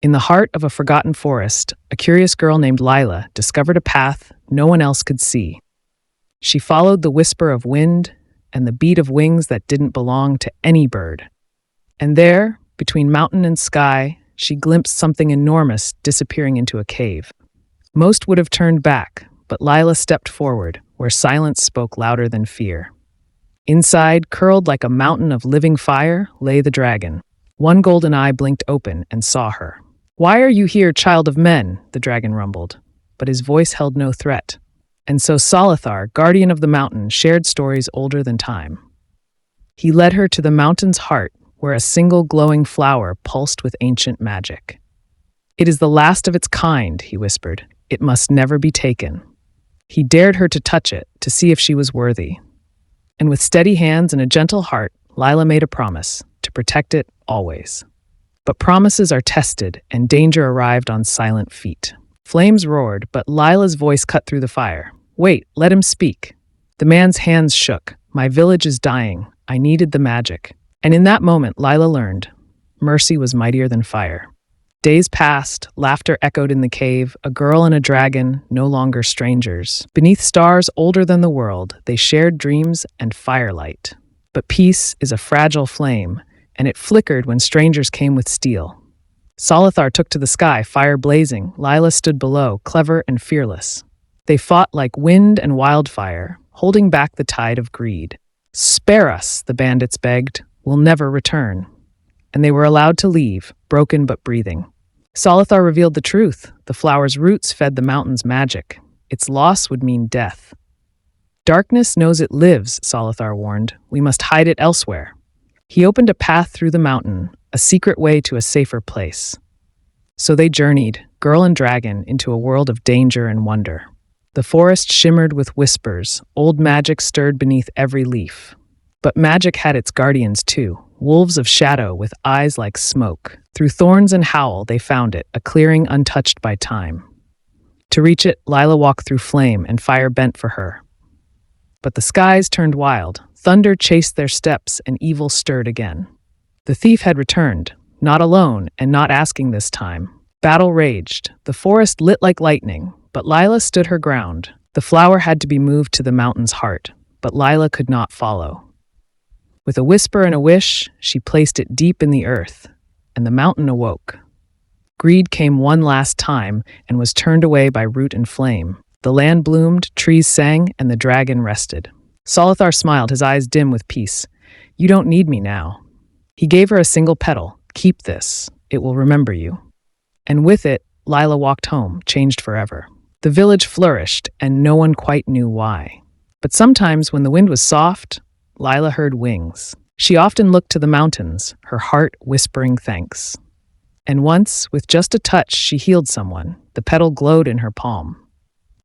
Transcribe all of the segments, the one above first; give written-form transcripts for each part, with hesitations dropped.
In the heart of a forgotten forest, a curious girl named Lila discovered a path no one else could see. She followed the whisper of wind and the beat of wings that didn't belong to any bird. And there, between mountain and sky, she glimpsed something enormous disappearing into a cave. Most would have turned back, but Lila stepped forward, where silence spoke louder than fear. Inside, curled like a mountain of living fire, lay the dragon. One golden eye blinked open and saw her. "Why are you here, child of men?" the dragon rumbled, but his voice held no threat. And so Solithar, guardian of the mountain, shared stories older than time. He led her to the mountain's heart, where a single glowing flower pulsed with ancient magic. "It is the last of its kind," he whispered. "It must never be taken." He dared her to touch it, to see if she was worthy. And with steady hands and a gentle heart, Lila made a promise to protect it always. But promises are tested, and danger arrived on silent feet. Flames roared, but Lila's voice cut through the fire. "Wait, let him speak." The man's hands shook. "My village is dying. I needed the magic." And in that moment, Lila learned mercy was mightier than fire. Days passed, laughter echoed in the cave, a girl and a dragon, no longer strangers. Beneath stars older than the world, they shared dreams and firelight. But peace is a fragile flame, and it flickered when strangers came with steel. Solithar took to the sky, fire blazing. Lila stood below, clever and fearless. They fought like wind and wildfire, holding back the tide of greed. "Spare us," the bandits begged. "We'll never return." And they were allowed to leave, broken but breathing. Solithar revealed the truth. The flower's roots fed the mountain's magic. Its loss would mean death. "Darkness knows it lives," Solithar warned. "We must hide it elsewhere." He opened a path through the mountain, a secret way to a safer place. So they journeyed, girl and dragon, into a world of danger and wonder. The forest shimmered with whispers, old magic stirred beneath every leaf. But magic had its guardians too, wolves of shadow with eyes like smoke. Through thorns and howl, they found it, a clearing untouched by time. To reach it, Lila walked through flame and fire bent for her. But the skies turned wild. Thunder chased their steps, and evil stirred again. The thief had returned, not alone and not asking this time. Battle raged. The forest lit like lightning, but Lila stood her ground. The flower had to be moved to the mountain's heart, but Lila could not follow. With a whisper and a wish, she placed it deep in the earth, and the mountain awoke. Greed came one last time and was turned away by root and flame. The land bloomed, trees sang, and the dragon rested. Solithar smiled, his eyes dim with peace. "You don't need me now." He gave her a single petal. "Keep this. It will remember you." And with it, Lila walked home, changed forever. The village flourished, and no one quite knew why. But sometimes, when the wind was soft, Lila heard wings. She often looked to the mountains, her heart whispering thanks. And once, with just a touch, she healed someone. The petal glowed in her palm.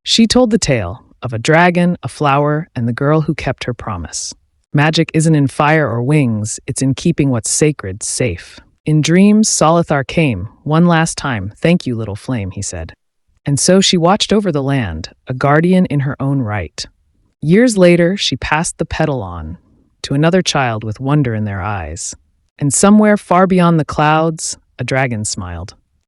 She told the tale of a dragon, a flower, and the girl who kept her promise. Magic isn't in fire or wings, it's in keeping what's sacred safe. In dreams, Solithar came, one last time. "Thank you, little flame," he said. And so she watched over the land, a guardian in her own right. Years later, she passed the petal on to another child with wonder in their eyes. And somewhere far beyond the clouds, a dragon smiled.